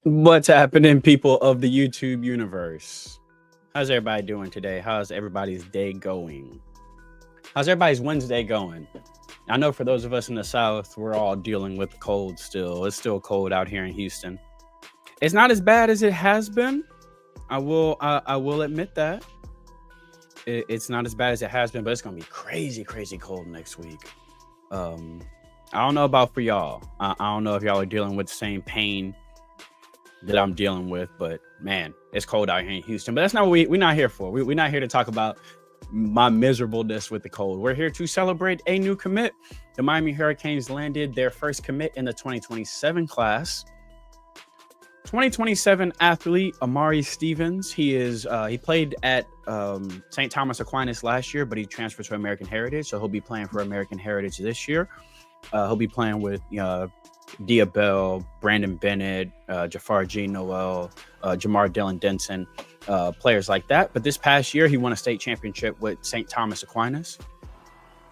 What's happening, people of the YouTube universe? How's everybody doing today? How's everybody's day going? How's everybody's Wednesday going? I know for those of us in the South, we're all dealing with cold still. It's still cold out here in Houston. It's not as bad as it has been. I will admit that. It's not as bad as it has been, but it's gonna be crazy, crazy cold next week. Um, I don't know about for y'all. I don't know if y'all are dealing with the same pain that I'm dealing with, but man, it's cold out here in Houston. But that's not what we're not here for. We're not here to talk about my miserableness with the cold. We're here to celebrate a new commit. The Miami Hurricanes landed their first commit in the 2027 class. 2027 athlete Amari Stevens. He played at St. Thomas Aquinas last year, but he transferred to American Heritage, so he'll be playing for American Heritage this year. He'll be playing with Dia Bell, Brandon Bennett, Jafar G. Noel, Jamar Dillon Denson, players like that. But this past year, he won a state championship with St. Thomas Aquinas.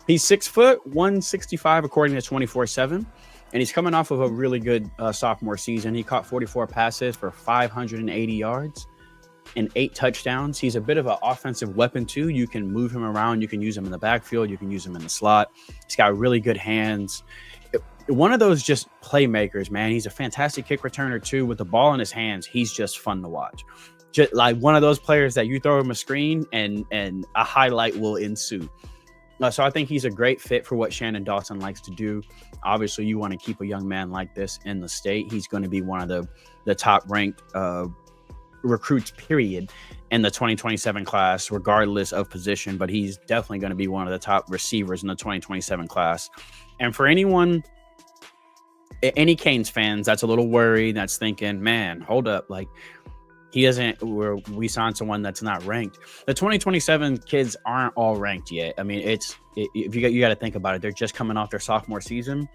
He's 6 foot, 165 according to 24/7, and he's coming off of a really good sophomore season. He caught 44 passes for 580 yards and 8 touchdowns. He's a bit of an offensive weapon too. You can move him around. You can use him in the backfield. You can use him in the slot. He's got really good hands. One of those just playmakers, man. He's a fantastic kick returner too. With the ball in his hands, he's just fun to watch. Just like one of those players that you throw him a screen and a highlight will ensue. So I think he's a great fit for what Shannon Dawson likes to do. Obviously, you want to keep a young man like this in the state. He's going to be one of the top ranked recruits, period, in the 2027 class, regardless of position. But he's definitely going to be one of the top receivers in the 2027 class. And for any Canes fans that's a little worried, that's thinking, man, hold up, like we signed someone that's not ranked. The 2027 kids aren't all ranked yet. I mean, if you got to think about it, they're just coming off their sophomore season,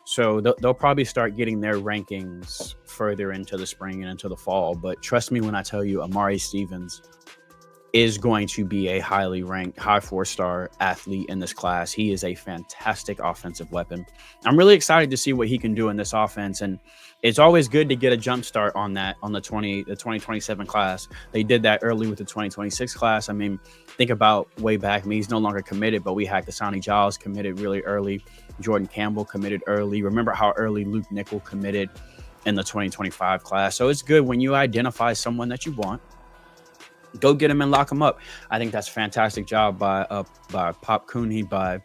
so they'll probably start getting their rankings further into the spring and into the fall. But trust me when I tell you, Amari Stevens is going to be a highly ranked, high 4-star athlete in this class. He is a fantastic offensive weapon. I'm really excited to see what he can do in this offense. And it's always good to get a jump start on the 2027 class. They did that early with the 2026 class. I mean, think about way back. I mean, he's no longer committed, but we had Kasani Giles committed really early. Jordan Campbell committed early. Remember how early Luke Nickel committed in the 2025 class. So it's good when you identify someone that you want, go get him and lock him up. I think that's a fantastic job by Pop Cooney, by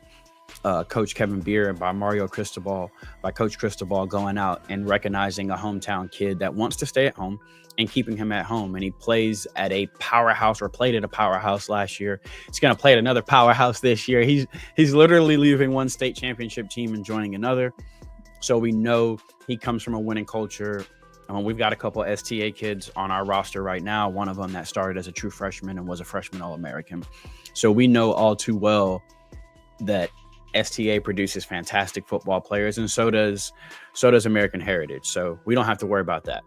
Coach Kevin Beer, and by Mario Cristobal, by Coach Cristobal, going out and recognizing a hometown kid that wants to stay at home and keeping him at home. And he plays at a powerhouse, or played at a powerhouse last year. He's going to play at another powerhouse this year. He's literally leaving one state championship team and joining another. So we know he comes from a winning culture. We've got a couple of STA kids on our roster right now. One of them that started as a true freshman and was a freshman All-American. So we know all too well that STA produces fantastic football players, and so does American Heritage. So we don't have to worry about that.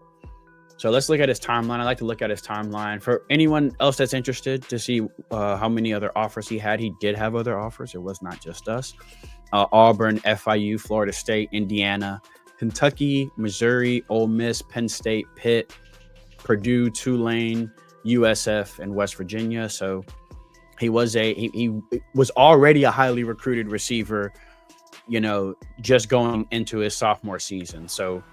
So let's look at his timeline. I like to look at his timeline. For anyone else that's interested to see how many other offers he had, he did have other offers. It was not just us. Auburn, FIU, Florida State, Indiana, Kentucky, Missouri, Ole Miss, Penn State, Pitt, Purdue, Tulane, USF, and West Virginia. So he was already a highly recruited receiver, just going into his sophomore season. So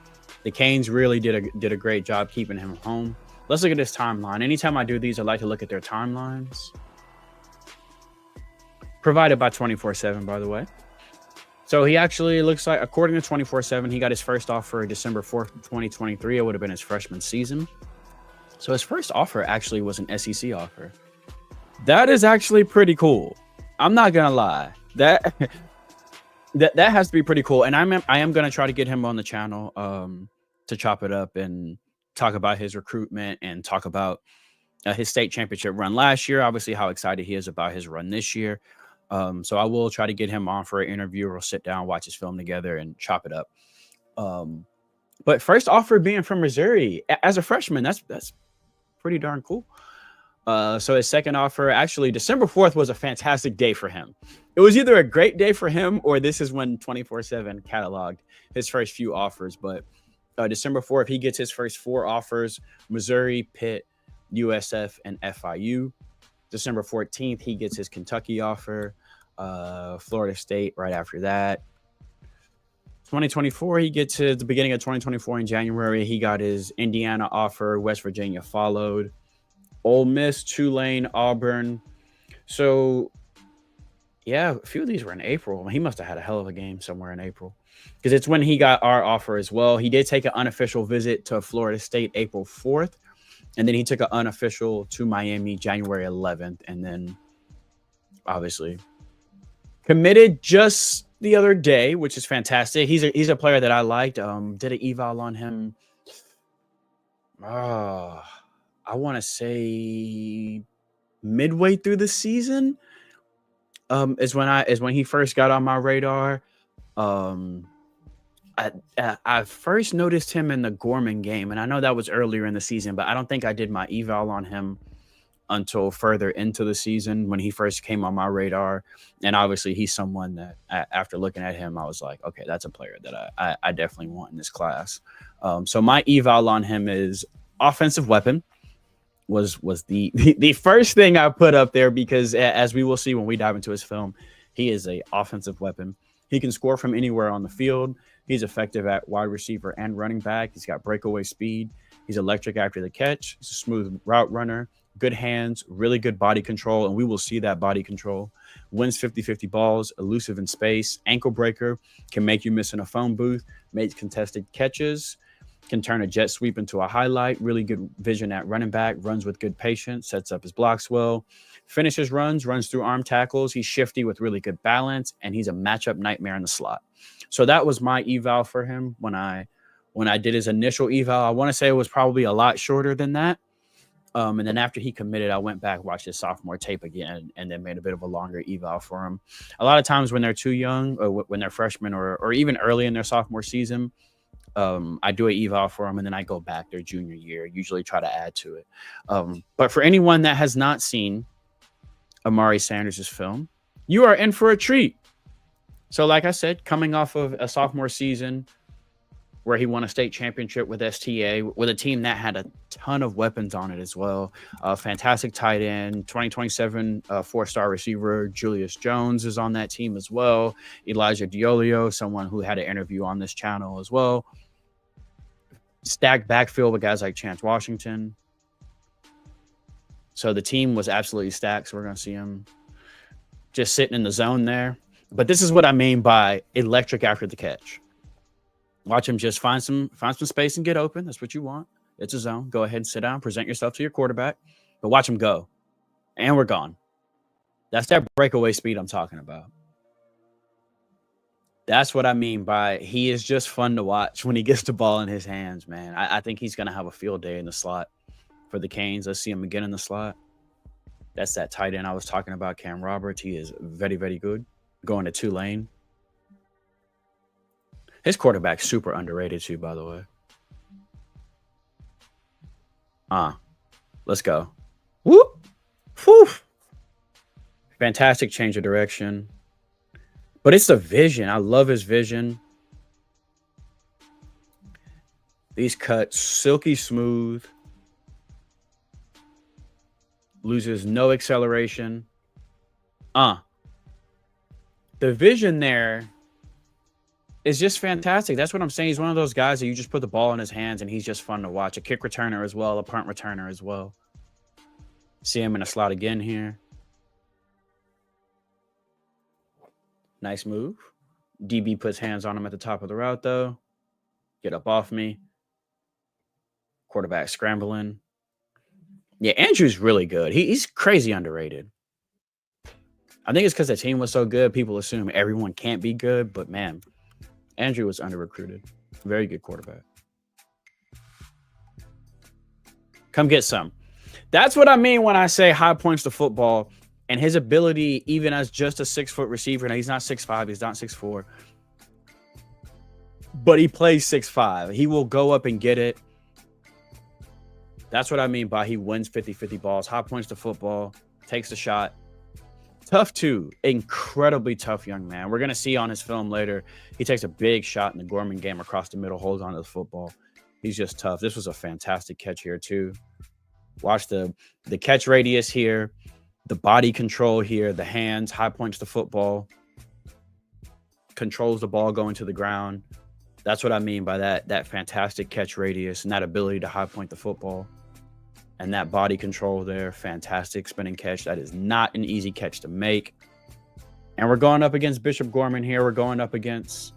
the Canes really did a great job keeping him home. Let's look at his timeline. Anytime I do these, I like to look at their timelines. Provided by 24/7, by the way. So he actually looks like, according to 24/7, he got his first offer December 4th, 2023. It would have been his freshman season. So his first offer actually was an SEC offer. That is actually pretty cool. I'm not gonna lie. That has to be pretty cool. And I am gonna try to get him on the channel to chop it up and talk about his recruitment and talk about his state championship run last year. Obviously, how excited he is about his run this year. So I will try to get him on for an interview. We'll sit down, watch his film together, and chop it up. But first offer being from Missouri as a freshman, that's pretty darn cool. So his second offer, actually, December 4th was a fantastic day for him. It was either a great day for him, or this is when 24/7 cataloged his first few offers. But December 4th, he gets his first 4 offers: Missouri, Pitt, USF, and FIU. December 14th, he gets his Kentucky offer, Florida State right after that. 2024, he gets to the beginning of 2024 in January. He got his Indiana offer. West Virginia followed. Ole Miss, Tulane, Auburn. So, yeah, a few of these were in April. He must have had a hell of a game somewhere in April, because it's when he got our offer as well. He did take an unofficial visit to Florida State April 4th, and then he took an unofficial to Miami January 11th, and then obviously committed just the other day, which is fantastic. He's a player that I liked. Did an eval on him. I want to say midway through the season. Is when he first got on my radar. I first noticed him in the Gorman game, and I know that was earlier in the season, but I don't think I did my eval on him until further into the season when he first came on my radar. And obviously he's someone that after looking at him, I was like, okay, that's a player that I definitely want in this class. So my eval on him is offensive weapon. Was the first thing I put up there, because as we will see when we dive into his film, he is a offensive weapon. He can score from anywhere on the field. He's effective at wide receiver and running back. He's got breakaway speed. He's electric after the catch. He's a smooth route runner, good hands, really good body control, and we will see that body control. Wins 50-50 balls, elusive in space, ankle breaker, can make you miss in a phone booth, makes contested catches, can turn a jet sweep into a highlight, really good vision at running back, runs with good patience, sets up his blocks well, finishes runs through arm tackles. He's shifty with really good balance, and he's a matchup nightmare in the slot. So that was my eval for him when I did his initial eval. I want to say it was probably a lot shorter than that. And then after he committed, I went back, watched his sophomore tape again, and then made a bit of a longer eval for him. A lot of times when they're too young, or when they're freshmen, or even early in their sophomore season, I do an eval for them, and then I go back their junior year, usually try to add to it. But for anyone that has not seen Amari Sanders' film, you are in for a treat. So like I said, coming off of a sophomore season where he won a state championship with STA, with a team that had a ton of weapons on it as well. Fantastic tight end, 2027 4-star receiver Julius Jones is on that team as well. Elijah Diolio, someone who had an interview on this channel as well. Stacked backfield with guys like Chance Washington. So the team was absolutely stacked. So we're going to see him just sitting in the zone there. But this is what I mean by electric after the catch. Watch him just find some space and get open. That's what you want. It's a zone. Go ahead and sit down. Present yourself to your quarterback. But watch him go. And we're gone. That's that breakaway speed I'm talking about. That's what I mean by he is just fun to watch when he gets the ball in his hands, man. I think he's going to have a field day in the slot for the Canes. Let's see him again in the slot. That's that tight end I was talking about, Cam Roberts. He is very, very good. Going to Tulane. His quarterback's super underrated too, by the way. Let's go. Whoop. Whew. Fantastic change of direction. But it's the vision. I love his vision. These cuts, silky smooth. Loses no acceleration. The vision there is just fantastic. That's what I'm saying. He's one of those guys that you just put the ball in his hands and he's just fun to watch. A kick returner as well, a punt returner as well. See him in a slot again here. Nice move. DB puts hands on him at the top of the route, though. Get up off me. Quarterback scrambling. Yeah, Andrew's really good. He's crazy underrated. I think it's because the team was so good, people assume everyone can't be good. But, man, Andrew was under-recruited. Very good quarterback. Come get some. That's what I mean when I say high points to football. And his ability, even as just a 6-foot receiver, now he's not 6'5", he's not 6'4", but he plays 6'5". He will go up and get it. That's what I mean by he wins 50-50 balls. High points to football, takes the shot. Tough too. Incredibly tough young man. We're going to see on his film later, he takes a big shot in the Gorman game across the middle, holds onto the football. He's just tough. This was a fantastic catch here too. Watch the catch radius here, the body control here, the hands, high points the football, controls the ball going to the ground. That's what I mean by that fantastic catch radius and that ability to high point the football. And that body control there, fantastic spinning catch. That is not an easy catch to make. And we're going up against Bishop Gorman here. We're going up against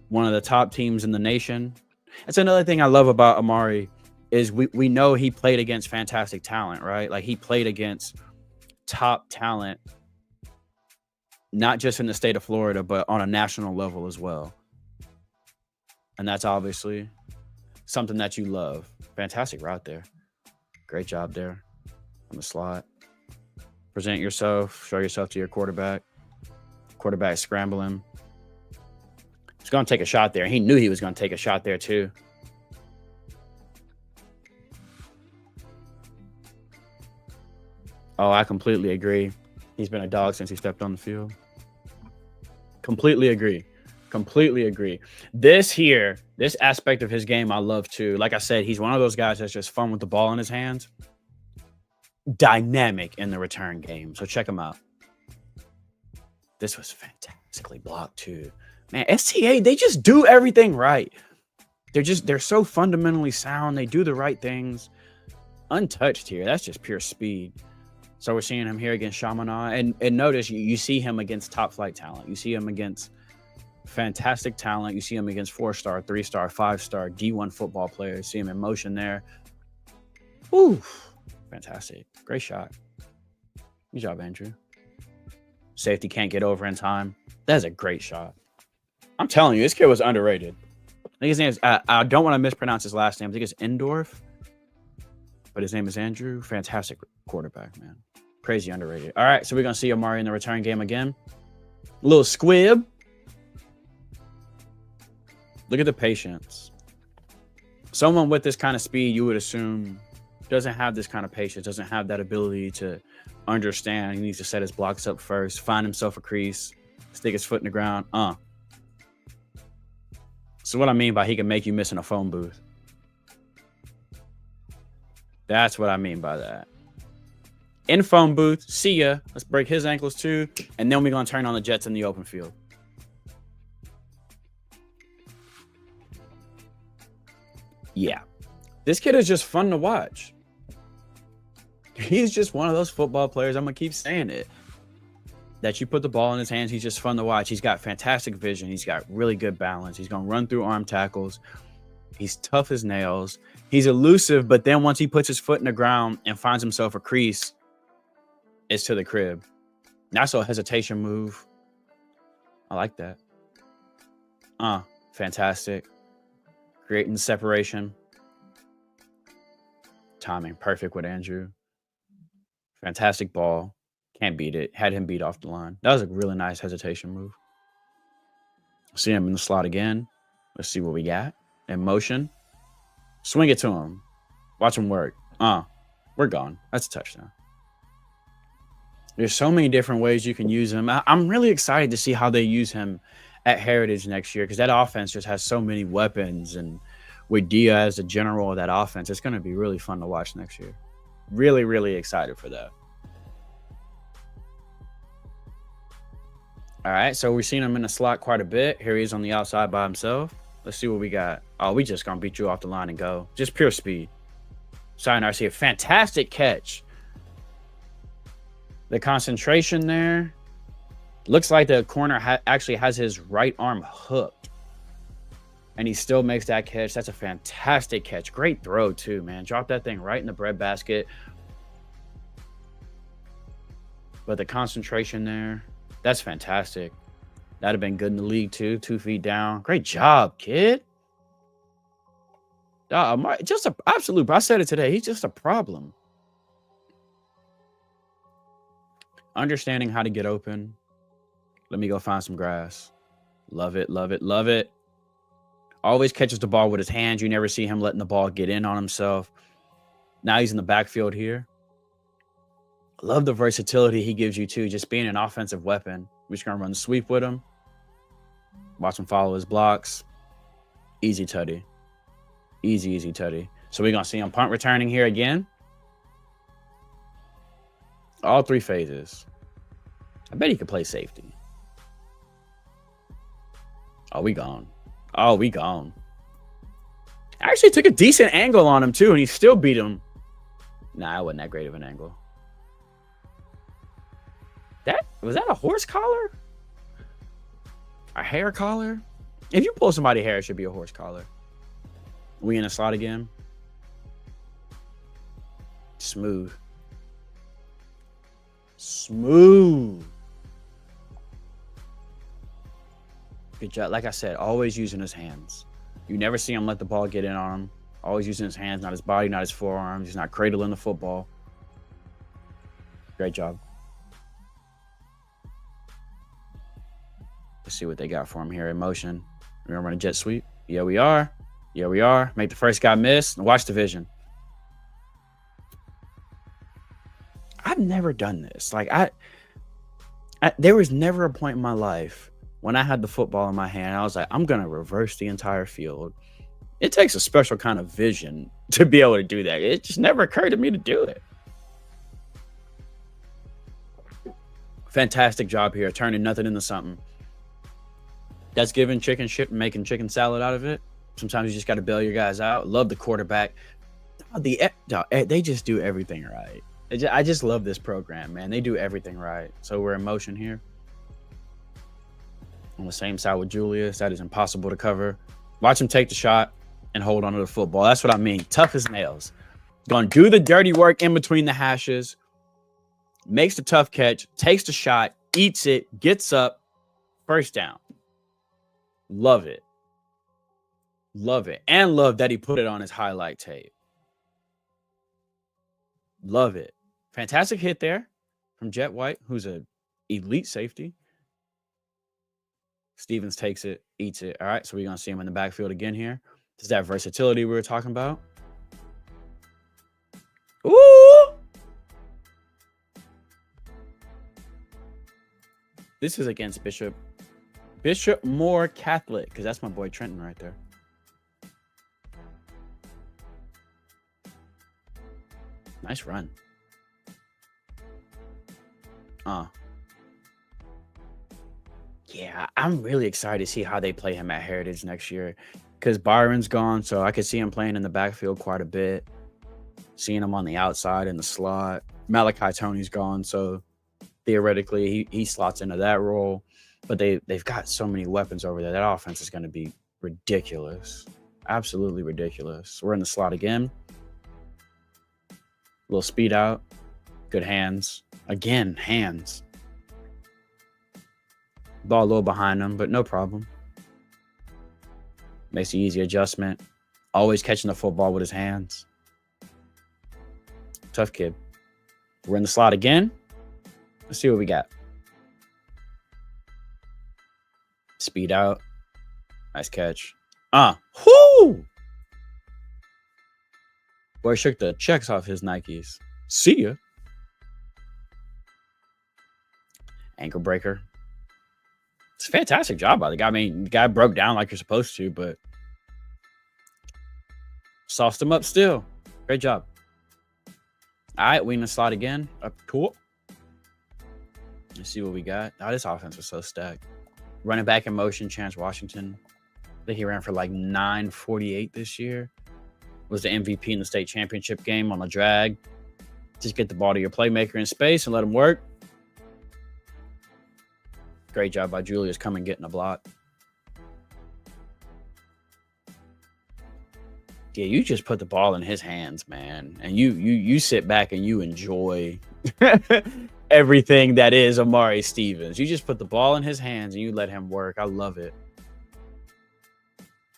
one of the top teams in the nation. That's another thing I love about Amari is we know he played against fantastic talent, right? Like he played against top talent, not just in the state of Florida, but on a national level as well. And that's obviously something that you love. Fantastic route there. Great job there on the slot. Present yourself, show yourself to your quarterback. Quarterback scrambling. He's going to take a shot there. He knew he was going to take a shot there too. Oh, I completely agree. He's been a dog since he stepped on the field. Completely agree. Completely agree. This aspect of his game, I love too. Like I said, he's one of those guys that's just fun with the ball in his hands. Dynamic in the return game. So check him out. This was fantastically blocked too. Man, STA, they just do everything right. They're so fundamentally sound. They do the right things. Untouched here. That's just pure speed. So we're seeing him here against Chaminade. And notice you see him against top flight talent. You see him against fantastic talent. You see him against 4-star, 3-star, 5-star, D1 football players. See him in motion there. Woo. Fantastic. Great shot. Good job, Andrew. Safety can't get over in time. That's a great shot. I'm telling you, this kid was underrated. I think his name is, I don't want to mispronounce his last name. I think it's Endorf. But his name is Andrew. Fantastic quarterback, man. Crazy underrated. All right, so we're going to see Amari in the return game again. A little squib. Look at the patience. Someone with this kind of speed, you would assume, doesn't have this kind of patience, doesn't have that ability to understand. He needs to set his blocks up first, find himself a crease, stick his foot in the ground. So what I mean by he can make you miss in a phone booth. That's what I mean by that. In phone booth, see ya. Let's break his ankles too. And then we're going to turn on the Jets in the open field. Yeah. This kid is just fun to watch. He's just one of those football players, I'm going to keep saying it, that you put the ball in his hands, he's just fun to watch. He's got fantastic vision. He's got really good balance. He's going to run through arm tackles. He's tough as nails. He's elusive, but then once he puts his foot in the ground and finds himself a crease, it's to the crib. That's a hesitation move. I like that. Fantastic. Creating the separation. Timing perfect with Andrew. Fantastic ball. Can't beat it. Had him beat off the line. That was a really nice hesitation move. See him in the slot again. Let's see what we got. In motion. Swing it to him. Watch him work. We're gone. That's a touchdown. There's so many different ways you can use him. I'm really excited to see how they use him at Heritage next year, because that offense just has so many weapons, and with Dia as the general of that offense, it's going to be really fun to watch next year. Really, really excited for that. All right, so we've seen him in the slot quite a bit. Here he is on the outside by himself. Let's see what we got. Oh, we just going to beat you off the line and go. Just pure speed. Sayonara, see a fantastic catch. The concentration there. Looks like the corner actually has his right arm hooked. And he still makes that catch. That's a fantastic catch. Great throw, too, man. Drop that thing right in the breadbasket. But the concentration there, that's fantastic. That'd have been good in the league, too. 2 feet down. Great job, kid. Just an absolute, I said it today. He's just a problem. Understanding how to get open. Let me go find some grass. Love it, love it, love it. Always catches the ball with his hands. You never see him letting the ball get in on himself. Now he's in the backfield here. Love the versatility he gives you, too. Just being an offensive weapon. We're just going to run the sweep with him. Watch him follow his blocks. Easy tutty. Easy, easy tutty. So we're going to see him punt returning here again. All 3 phases. I bet he could play safety. Oh, we gone. Oh, we gone. I actually took a decent angle on him, too, and he still beat him. Nah, it wasn't that great of an angle. Was that a horse collar? A hair collar? If you pull somebody's hair, it should be a horse collar. We in a slot again. Smooth. Smooth. Good job. Like I said, always using his hands. You never see him let the ball get in on him. Always using his hands, not his body, not his forearms. He's not cradling the football. Great job. Let's see what they got for him here in motion. We're going to run a jet sweep. Yeah, we are. Yeah, we are. Make the first guy miss. Watch the vision. I've never done this. Like, there was never a point in my life when I had the football in my hand, I was like, I'm going to reverse the entire field. It takes a special kind of vision to be able to do that. It just never occurred to me to do it. Fantastic job here, turning nothing into something. That's giving chicken shit and making chicken salad out of it. Sometimes you just got to bail your guys out. Love the quarterback. They just do everything right. I just love this program, man. They do everything right. So we're in motion here. On the same side with Julius. That is impossible to cover. Watch him take the shot and hold on to the football. That's what I mean. Tough as nails. Going to do the dirty work in between the hashes. Makes the tough catch. Takes the shot. Eats it. Gets up. First down. Love it. Love it. And love that he put it on his highlight tape. Love it. Fantastic hit there from Jet White, who's an elite safety. Stevens takes it, eats it. All right, so we're going to see him in the backfield again here. This is that versatility we were talking about. Ooh! This is against Bishop Moore Catholic, because that's my boy Trenton right there. Nice run. Yeah, I'm really excited to see how they play him at Heritage next year, because Byron's gone, so I could see him playing in the backfield quite a bit. Seeing him on the outside in the slot. Malachi Tony's gone, so theoretically he slots into that role. But they've got so many weapons over there. That offense is going to be ridiculous. Absolutely ridiculous. We're in the slot again. Little speed out. Good hands. Again, hands. Ball a little behind him, but no problem. Makes the easy adjustment. Always catching the football with his hands. Tough kid. We're in the slot again. Let's see what we got. Speed out. Nice catch. Whoo! Boy shook the checks off his Nikes. See ya. Ankle breaker. It's a fantastic job by the guy. I mean, the guy broke down like you're supposed to, but sauced him up still. Great job. All right, we in the slot again. Up cool. Let's see what we got. Oh, this offense was so stacked. Running back in motion, Chance Washington. I think he ran for like 948 this year. Was the MVP in the state championship game on the drag. Just get the ball to your playmaker in space and let him work. Great job by Julius coming getting a block. Yeah, you just put the ball in his hands, man. And you sit back and you enjoy everything that is Amari Stevens. You just put the ball in his hands and you let him work. I love it.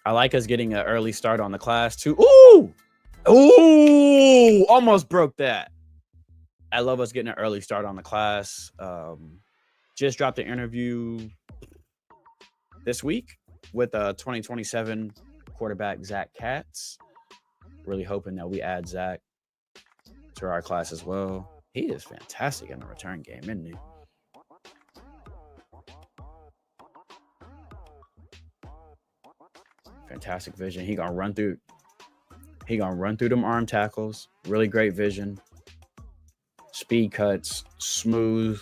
I like us getting an early start on the class too. Ooh! Ooh! Almost broke that. I love us getting an early start on the class. Just dropped the interview this week with 2027 quarterback Zach Katz. Really hoping that we add Zach to our class as well. He is fantastic in the return game, isn't he? Fantastic vision. He gonna run through He gonna run through them arm tackles. Really great vision. Speed cuts. Smooth.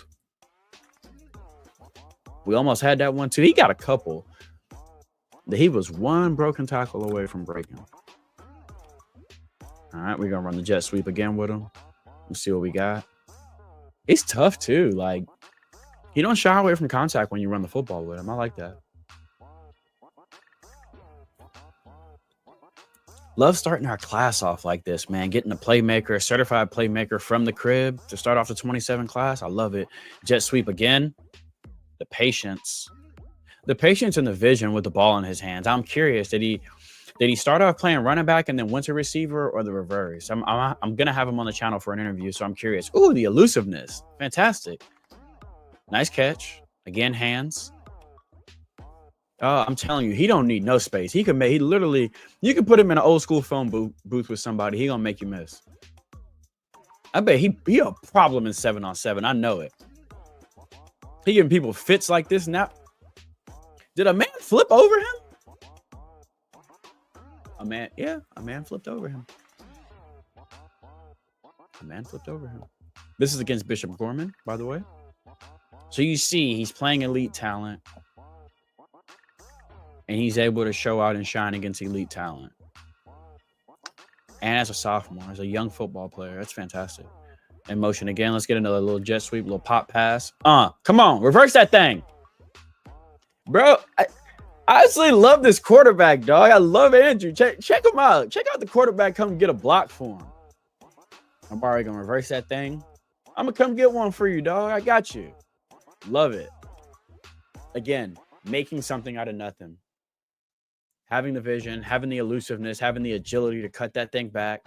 We almost had that one too. He got a couple. He was one broken tackle away from breaking. All right, we're gonna run the jet sweep again with him. Let's see what we got. He's tough too. Like, he don't shy away from contact when you run the football with him. I like that. Love starting our class off like this, man. Getting a playmaker, a certified playmaker from the crib to start off the 27 class. I love it. Jet sweep again. The patience and the vision with the ball in his hands. I'm curious, did he start off playing running back and then went to receiver, or the reverse? I'm gonna have him on the channel for an interview, so I'm curious. Ooh, the elusiveness, fantastic. Nice catch again, hands. I'm telling you, he don't need no space. He literally, you can put him in an old school phone booth with somebody. He gonna make you miss. I bet he a problem in 7-on-7. I know it. He giving people fits like this now. Did a man flip over him? A man flipped over him. A man flipped over him. This is against Bishop Gorman, by the way. So you see, he's playing elite talent. And he's able to show out and shine against elite talent. And as a sophomore, as a young football player, that's fantastic. In motion again. Let's get another little jet sweep, little pop pass. Come on, reverse that thing. Bro, I actually love this quarterback, dog. I love Andrew. Check him out. Check out the quarterback. Come get a block for him. I'm already going to reverse that thing. I'm going to come get one for you, dog. I got you. Love it. Again, making something out of nothing. Having the vision, having the elusiveness, having the agility to cut that thing back.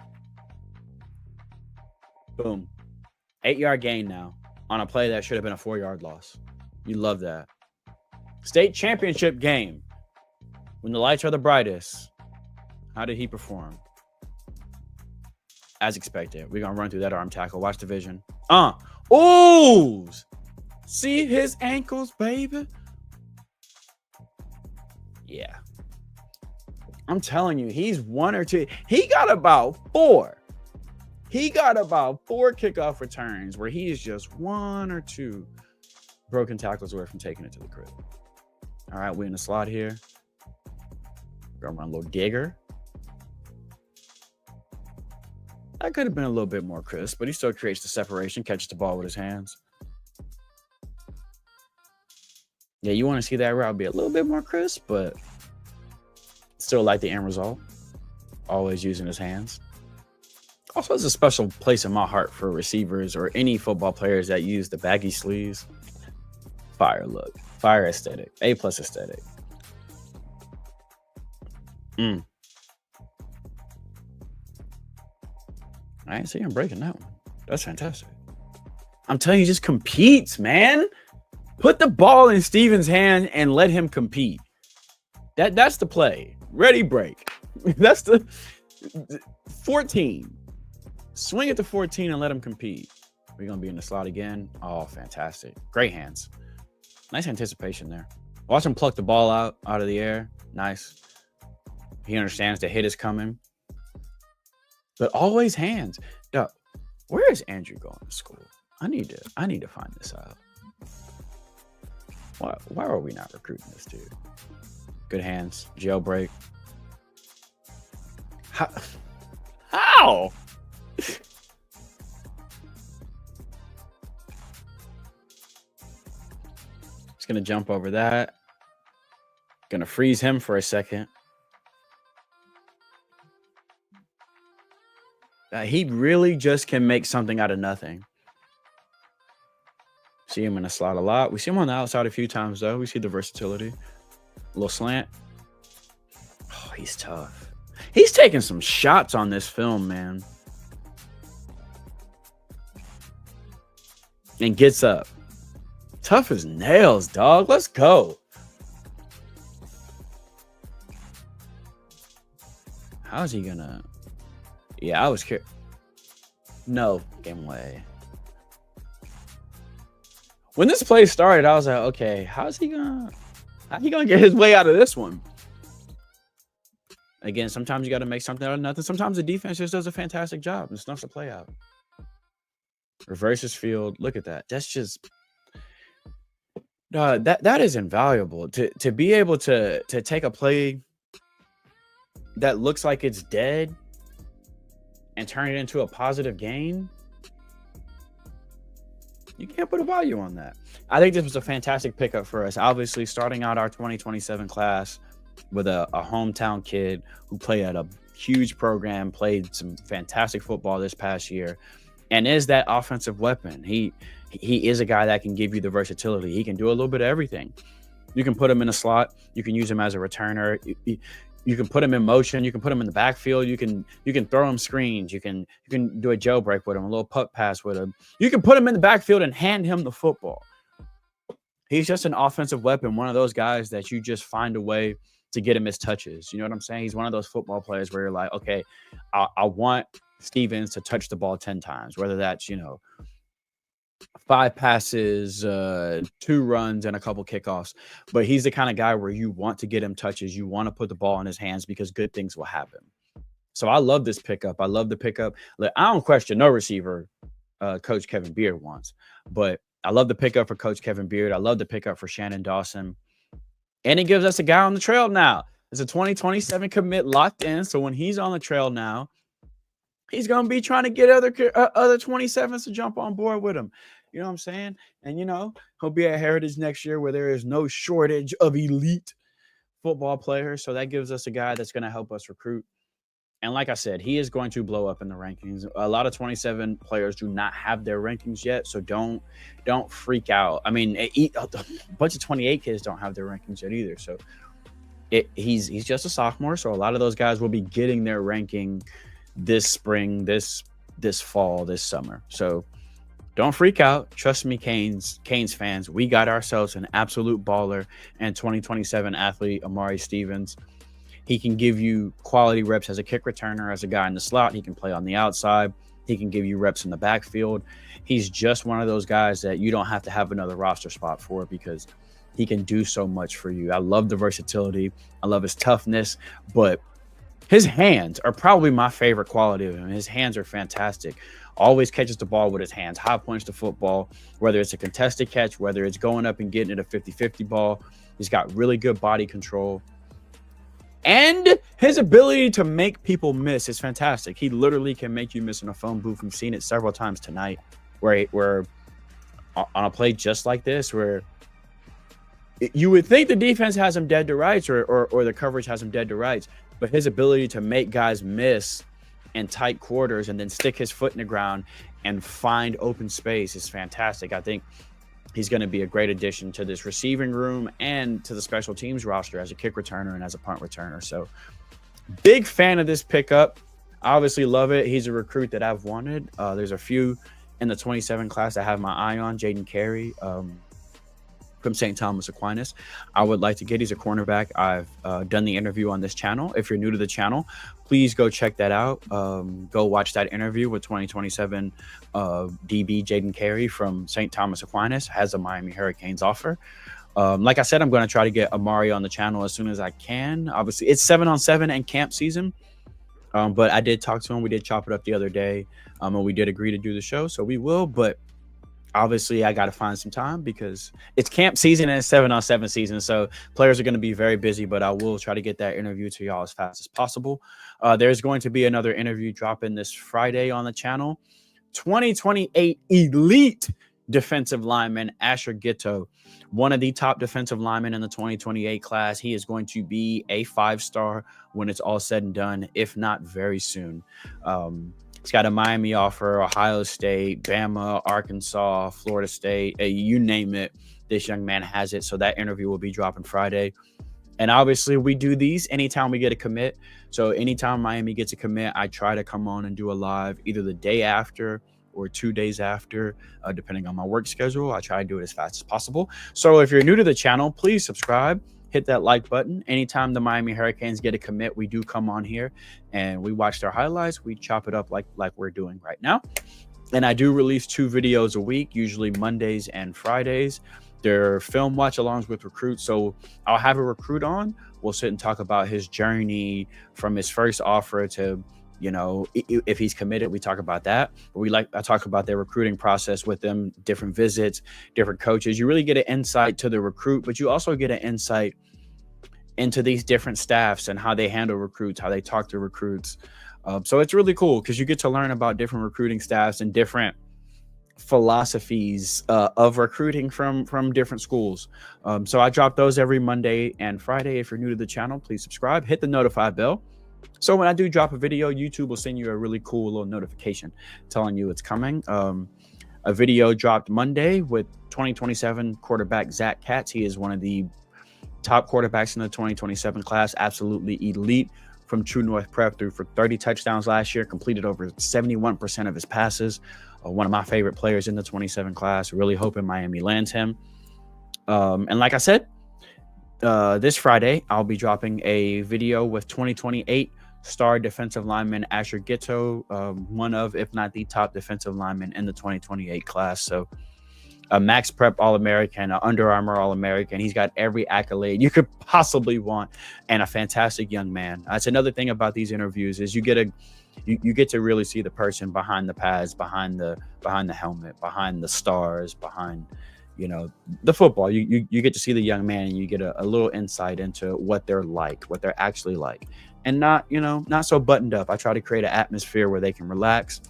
Boom. 8-yard gain now on a play that should have been a 4-yard loss. You love that. State championship game. When the lights are the brightest. How did he perform? As expected. We're going to run through that arm tackle. Watch the vision. Ooh! See his ankles, baby? Yeah. I'm telling you, he's 1 or 2. He got about 4. He got about 4 kickoff returns where he is just 1 or 2 broken tackles away from taking it to the crib. All right, we in the slot here. We're gonna run a little digger. That could have been a little bit more crisp, but he still creates the separation, catches the ball with his hands. Yeah, you want to see that route be a little bit more crisp, but still like the end result. Always using his hands. Also has a special place in my heart for receivers or any football players that use the baggy sleeves. Fire look. Fire aesthetic. A+ aesthetic. I ain't see him breaking that one. That's fantastic. I'm telling you, just competes, man. Put the ball in Steven's hand and let him compete. That's the play. Ready, break. That's the 14. Swing it to 14 and let him compete. We're going to be in the slot again. Oh, fantastic. Great hands. Nice anticipation there. Watch him pluck the ball out of the air. Nice. He understands the hit is coming. But always hands. Duh, where is Andrew going to school? I need to find this out. Why are we not recruiting this dude? Good hands. Jailbreak. How? Just gonna jump over that. Gonna freeze him for a second. He really just can make something out of nothing. See him in the slot a lot. We see him on the outside a few times, though. We see the versatility. A little slant. Oh, he's tough. He's taking some shots on this film, man. And gets up. Tough as nails, dog. Let's go. How's he gonna... Yeah, I was curious. No game way. When this play started, I was like, okay, how's he gonna get his way out of this one? Again, sometimes you got to make something out of nothing. Sometimes the defense just does a fantastic job and snuffs the play out. Reverses field. Look at that. That's just that is invaluable to be able to take a play that looks like it's dead and turn it into a positive gain. You can't put a value on that. I think this was a fantastic pickup for us. Obviously, starting out our 2027 class with a hometown kid who played at a huge program, played some fantastic football this past year, and is that offensive weapon. He is a guy that can give you the versatility. He can do a little bit of everything. You can put him in a slot. You can use him as a returner. You can put him in motion. You can put him in the backfield. You can throw him screens. You can do a jailbreak with him, a little puck pass with him. You can put him in the backfield and hand him the football. He's just an offensive weapon, one of those guys that you just find a way to get him his touches. You know what I'm saying? He's one of those football players where you're like, okay, I want Stevens to touch the ball 10 times, whether that's, 5 passes, 2 runs, and a couple kickoffs. But he's the kind of guy where you want to get him touches. You want to put the ball in his hands because good things will happen. So I love this pickup. I love the pickup. Look, I don't question no receiver Coach Kevin Beard wants, but I love the pickup for Coach Kevin Beard. I love the pickup for Shannon Dawson. And it gives us a guy on the trail now. It's a 2027 commit locked in. So when he's on the trail now, he's going to be trying to get other 27s to jump on board with him. You know what I'm saying? And, he'll be at Heritage next year where there is no shortage of elite football players. So that gives us a guy that's going to help us recruit. And like I said, he is going to blow up in the rankings. A lot of 27 players do not have their rankings yet, so don't freak out. I mean, a bunch of 28 kids don't have their rankings yet either. So he's just a sophomore, so a lot of those guys will be getting their ranking this spring, this fall, this summer. So don't freak out. Trust me, Canes fans, we got ourselves an absolute baller and 2027 athlete, Amari Stevens. He can give you quality reps as a kick returner, as a guy in the slot. He can play on the outside. He can give you reps in the backfield. He's just one of those guys that you don't have to have another roster spot for because he can do so much for you. I love the versatility. I love his toughness, but his hands are probably my favorite quality of him. His hands are fantastic. Always catches the ball with his hands, high points the football, whether it's a contested catch, whether it's going up and getting it a 50-50 ball. He's got really good body control. And his ability to make people miss is fantastic. He literally can make you miss in a phone booth. We've seen it several times tonight where on a play just like this, where you would think the defense has him dead to rights or the coverage has him dead to rights, but his ability to make guys miss in tight quarters and then stick his foot in the ground and find open space is fantastic. I think he's going to be a great addition to this receiving room and to the special teams roster as a kick returner and as a punt returner. So big fan of this pickup. Obviously love it. He's a recruit that I've wanted. There's a few in the 27 class I have my eye on. Jaden Carey from St. Thomas Aquinas. I would like to get. He's a cornerback. I've done the interview on this channel. If you're new to the channel, please go check that out. Go watch that interview with 2027 DB Jaden Carey from St. Thomas Aquinas. Has a Miami Hurricanes offer. Like I said, I'm going to try to get Amari on the channel as soon as I can. Obviously, it's 7-on-7 and camp season. But I did talk to him. We did chop it up the other day. And we did agree to do the show. So we will. But obviously, I got to find some time because it's camp season and it's 7-on-7 season. So players are going to be very busy, but I will try to get that interview to y'all as fast as possible. There's going to be another interview dropping this Friday on the channel. 2028 elite defensive lineman, Asher Gitto, one of the top defensive linemen in the 2028 class. He is going to be a 5-star when it's all said and done, if not very soon. He's got a Miami offer, Ohio State, Bama, Arkansas, Florida State, you name it. This young man has it. So that interview will be dropping Friday. And obviously we do these anytime we get a commit. So anytime Miami gets a commit, I try to come on and do a live either the day after or 2 days after, depending on my work schedule. I try to do it as fast as possible. So if you're new to the channel, please subscribe. Hit that like button. Anytime the Miami Hurricanes get a commit, we do come on here and we watch their highlights. We chop it up like we're doing right now. And I do release 2 videos a week, usually Mondays and Fridays. They're film watch alongs with recruits. So I'll have a recruit on. We'll sit and talk about his journey from his first offer to, if he's committed, we talk about that. I talk about their recruiting process with them, different visits, different coaches. You really get an insight to the recruit, but you also get an insight into these different staffs and how they handle recruits, how they talk to recruits. So it's really cool because you get to learn about different recruiting staffs and different philosophies of recruiting from different schools. So I drop those every Monday and Friday. If you're new to the channel, please subscribe, hit the notify bell. So when I do drop a video, YouTube will send you a really cool little notification telling you it's coming. A video dropped Monday with 2027 quarterback Zach Katz. He is one of the top quarterbacks in the 2027 class, absolutely elite from True North Prep, threw for 30 touchdowns last year, completed over 71% of his passes. One of my favorite players in the 27 class. Really hoping Miami lands him. And like I said, this Friday, I'll be dropping a video with 2028 star defensive lineman Asher Gitto, one of, if not the top defensive lineman in the 2028 class. So a Max Prep All-American, an Under Armour All-American. He's got every accolade you could possibly want, and a fantastic young man. That's another thing about these interviews is you get to really see the person behind the pads, behind the helmet, behind the stars, behind the football. You get to see the young man, and you get a little insight into what they're like, what they're actually like, and not so buttoned up. I try to create an atmosphere where they can relax,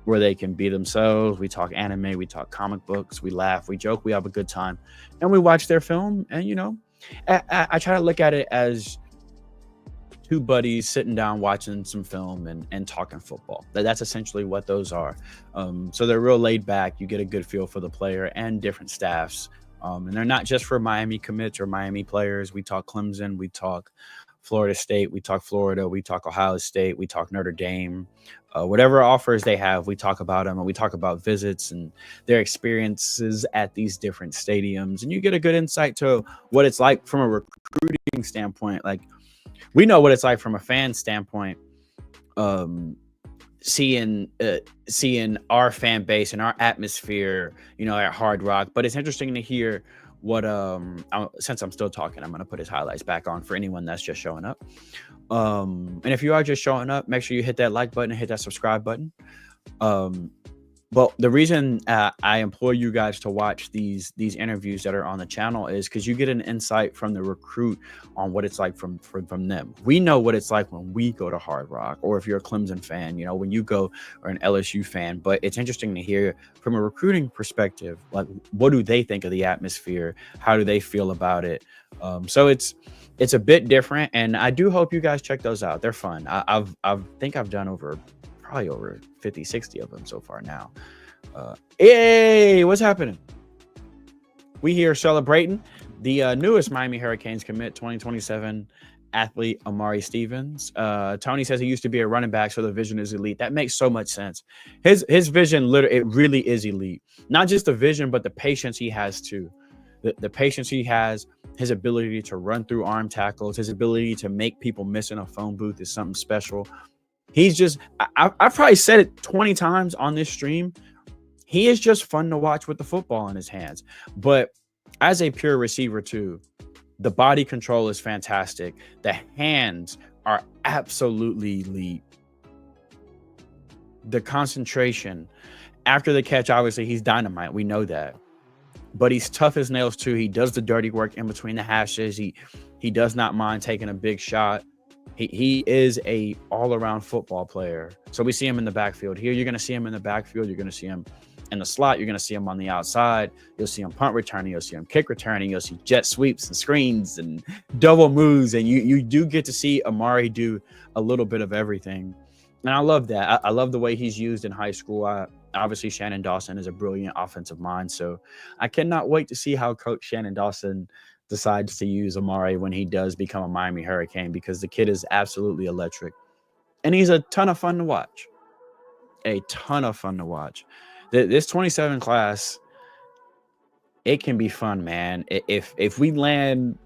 where they can be themselves. We talk anime, we talk comic books, we laugh, we joke, we have a good time, and we watch their film. And I try to look at it as two buddies sitting down watching some film and talking football. That's essentially what those are. So they're real laid back. You get a good feel for the player and different staffs. And they're not just for Miami commits or Miami players. We talk Clemson, we talk Florida State, we talk Florida, we talk Ohio State, we talk Notre Dame. Whatever offers they have, we talk about them, and we talk about visits and their experiences at these different stadiums. And you get a good insight to what it's like from a recruiting standpoint. Like, we know what it's like from a fan standpoint, seeing our fan base and our atmosphere, at Hard Rock. But it's interesting to hear what since I'm still talking, I'm gonna put his highlights back on for anyone that's just showing up. And if you are just showing up, make sure you hit that like button and hit that subscribe button. But the reason I implore you guys to watch these interviews that are on the channel is because you get an insight from the recruit on what it's like from them. We know what it's like when we go to Hard Rock, or if you're a Clemson fan, when you go, or an LSU fan. But it's interesting to hear from a recruiting perspective, like, what do they think of the atmosphere? How do they feel about it? So it's a bit different, and I do hope you guys check those out. They're fun. I think I've done probably over 50, 60 of them so far now. Hey, what's happening? We here celebrating the newest Miami Hurricanes commit, 2027 athlete Amari Stevens. Tony says he used to be a running back, so the vision is elite. That makes so much sense. His vision, it really is elite. Not just the vision, but the patience he has too. The patience he has, his ability to run through arm tackles, his ability to make people miss in a phone booth is something special. He's just, I've probably said it 20 times on this stream. He is just fun to watch with the football in his hands. But as a pure receiver too, the body control is fantastic. The hands are absolutely elite. The concentration after the catch, obviously he's dynamite. We know that. But he's tough as nails too. He does the dirty work in between the hashes. He does not mind taking a big shot. He is a all-around football player. So we see him in the backfield. Here, you're going to see him in the backfield. You're going to see him in the slot. You're going to see him on the outside. You'll see him punt returning. You'll see him kick returning. You'll see jet sweeps and screens and double moves. And you do get to see Amari do a little bit of everything. And I love that. I love the way he's used in high school. Obviously, Shannon Dawson is a brilliant offensive mind. So I cannot wait to see how Coach Shannon Dawson decides to use Amari when he does become a Miami Hurricane, because the kid is absolutely electric. And he's a ton of fun to watch. A ton of fun to watch. This 27 class, it can be fun, man. If we land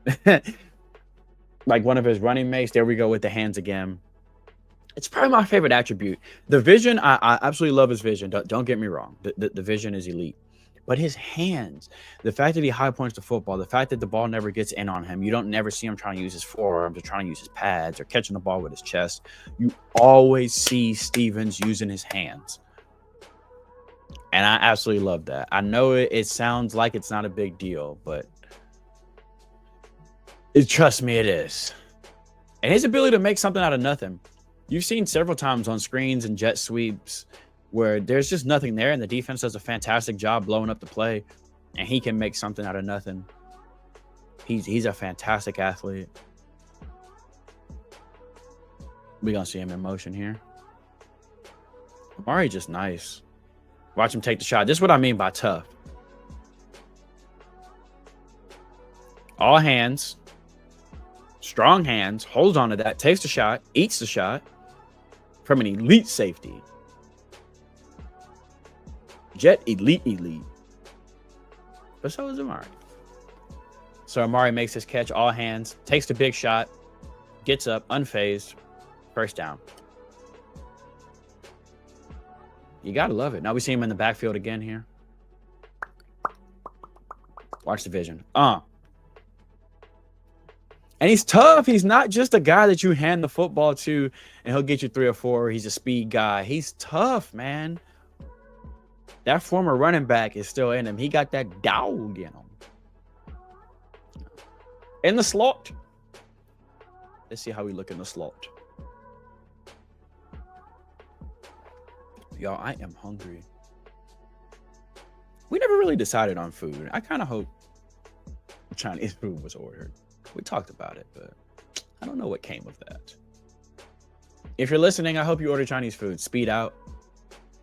like one of his running mates, there we go with the hands again. It's probably my favorite attribute. The vision, I absolutely love his vision. Don't get me wrong. The vision is elite. But his hands, the fact that he high points the football, the fact that the ball never gets in on him, you don't never see him trying to use his forearms or trying to use his pads or catching the ball with his chest. You always see Stevens using his hands. And I absolutely love that. I know it sounds like it's not a big deal, but trust me, it is. And his ability to make something out of nothing. You've seen several times on screens and jet sweeps where there's just nothing there, and the defense does a fantastic job blowing up the play, and he can make something out of nothing. He's a fantastic athlete. We're going to see him in motion here. Amari just nice. Watch him take the shot. This is what I mean by tough. All hands. Strong hands. Holds on to that. Takes the shot. Eats the shot. From an elite safety. Jet elite. But so is Amari. So Amari makes his catch. All hands. Takes the big shot. Gets up. Unfazed. First down. You got to love it. Now we see him in the backfield again here. Watch the vision. And he's tough. He's not just a guy that you hand the football to and he'll get you 3 or 4. He's a speed guy. He's tough, man. That former running back is still in him. He got that dog in him. In the slot. Let's see how we look in the slot. Y'all, I am hungry. We never really decided on food. I kind of hope Chinese food was ordered. We talked about it, but I don't know what came of that. If you're listening, I hope you order Chinese food. Speed out.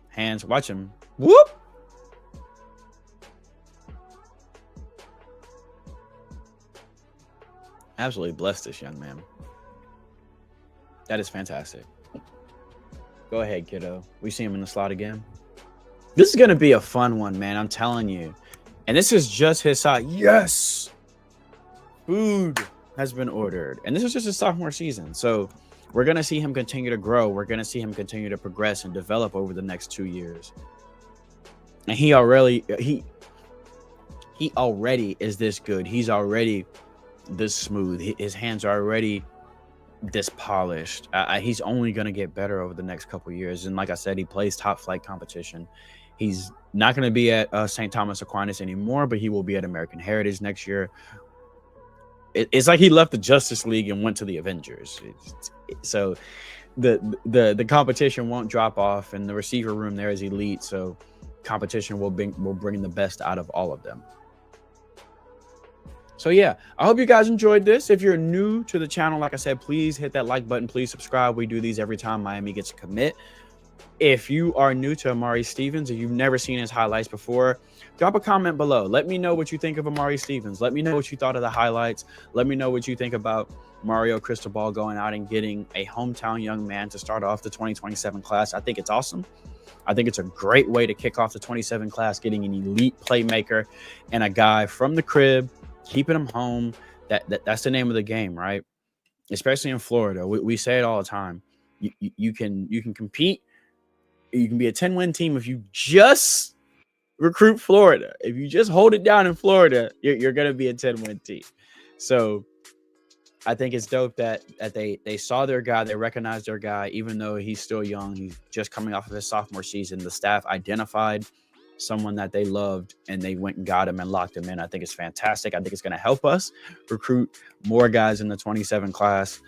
Hands. Watch him. Whoop! Absolutely bless this young man. That is fantastic. Go ahead, kiddo. We see him in the slot again. This is going to be a fun one, man. I'm telling you. And this is just his side. Yes! Food has been ordered. And this is just his sophomore season. So we're going to see him continue to grow. We're going to see him continue to progress and develop over the next 2 years. And he already is this good. He's already this smooth. His hands are already this polished. He's only going to get better over the next couple of years. And like I said, he plays top flight competition. He's not going to be at St. Thomas Aquinas anymore, but he will be at American Heritage next year. It's like he left the Justice League and went to the Avengers. So the competition won't drop off, and the receiver room there is elite. So competition will bring the best out of all of them. So yeah, I hope you guys enjoyed this. If you're new to the channel, like I said, please hit that like button. Please subscribe. We do these every time Miami gets a commit. If you are new to Amari Stevens, or you've never seen his highlights before, drop a comment below. Let me know what you think of Amari Stevens. Let me know what you thought of the highlights. Let me know what you think about Mario Cristobal going out and getting a hometown young man to start off the 2027 class. I think it's awesome. I think it's a great way to kick off the 27 class, getting an elite playmaker and a guy from the crib, keeping him home. That's the name of the game, right? Especially in Florida. We say it all the time. You can compete. You can be a 10-win team if you just recruit Florida. If you just hold it down in Florida, you're going to be a 10-win team. So I think it's dope that they saw their guy. They recognized their guy, even though he's still young. He's just coming off of his sophomore season. The staff identified someone that they loved, and they went and got him and locked him in. I think it's fantastic. I think it's going to help us recruit more guys in the 27 class.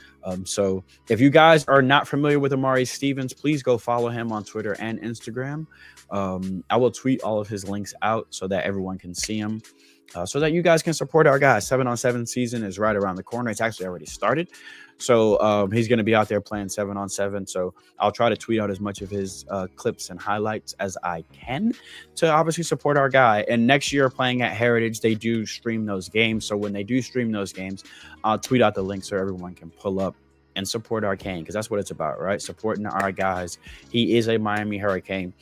So if you guys are not familiar with Amari Stevens, please go follow him on Twitter and Instagram. I will tweet all of his links out so that everyone can see him, so that you guys can support our guy. 7-on-7 season is right around the corner. It's actually already started. So he's going to be out there playing 7-on-7. So I'll try to tweet out as much of his clips and highlights as I can to obviously support our guy. And next year, playing at Heritage, they do stream those games. So when they do stream those games, I'll tweet out the link so everyone can pull up and support our Cane, because that's what it's about, right? Supporting our guys. He is a Miami Hurricane.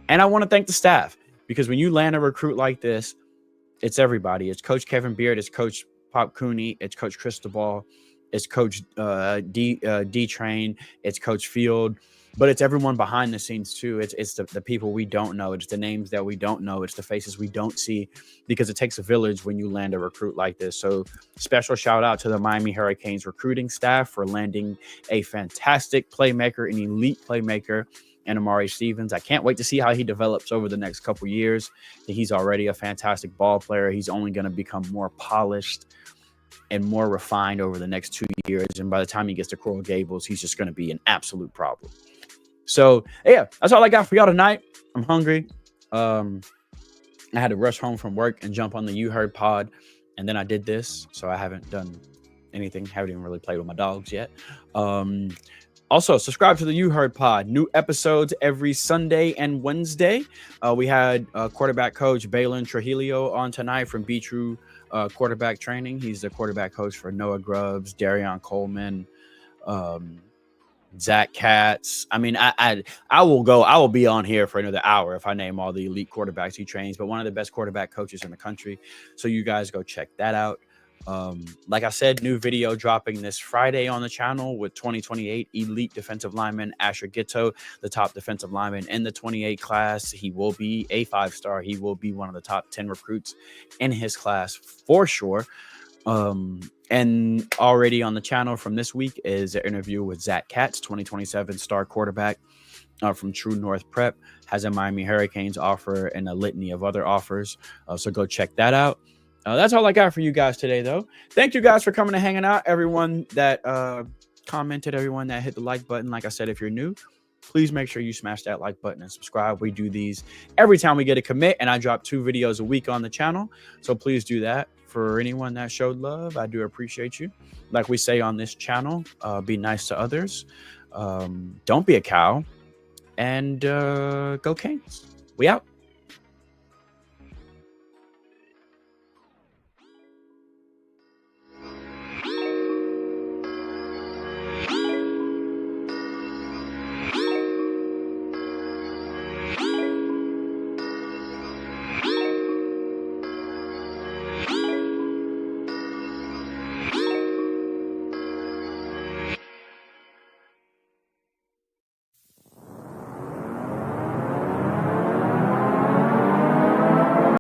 And I want to thank the staff, because when you land a recruit like this, it's everybody. It's Coach Kevin Beard. It's Coach Pop Cooney. It's Coach Cristobal. It's Coach D-Train. It's Coach Field. but it's everyone behind the scenes too. It's the people we don't know. It's the names that we don't know. It's the faces we don't see, because it takes a village when you land a recruit like this. So special shout out to the Miami Hurricanes recruiting staff for landing a fantastic playmaker, an elite playmaker, and Amari Stevens. I can't wait to see how he develops over the next couple years. He's already a fantastic ball player. He's only going to become more polished and more refined over the next 2 years. And by the time he gets to Coral Gables, he's just going to be an absolute problem. So yeah, that's all I got for y'all tonight. I'm hungry. I had to rush home from work and jump on the You Heard pod, and then I did this. So I haven't done anything. Haven't even really played with my dogs yet. Also, subscribe to the You Heard pod. New episodes every Sunday and Wednesday. We had quarterback coach Balin Trujillo on tonight from Be True quarterback training. He's the quarterback coach for Noah Grubbs, Darion Coleman, Zach Katz. I mean, I will be on here for another hour if I name all the elite quarterbacks he trains, but one of the best quarterback coaches in the country. So you guys go check that out. Like I said, new video dropping this Friday on the channel with 2028 elite defensive lineman Asher Gitto, the top defensive lineman in the 28 class. He will be a 5-star. He will be one of the top 10 recruits in his class for sure. And already on the channel from this week is an interview with Zach Katz, 2027 star quarterback from True North Prep, has a Miami Hurricanes offer and a litany of other offers. So go check that out. That's all I got for you guys today, though. Thank you guys for coming and hanging out. Everyone that commented, everyone that hit the like button. Like I said, if you're new, please make sure you smash that like button and subscribe. We do these every time we get a commit, and I drop 2 videos a week on the channel. So please do that. For anyone that showed love, I do appreciate you. Like we say on this channel, be nice to others. Don't be a cow. And go Canes. We out.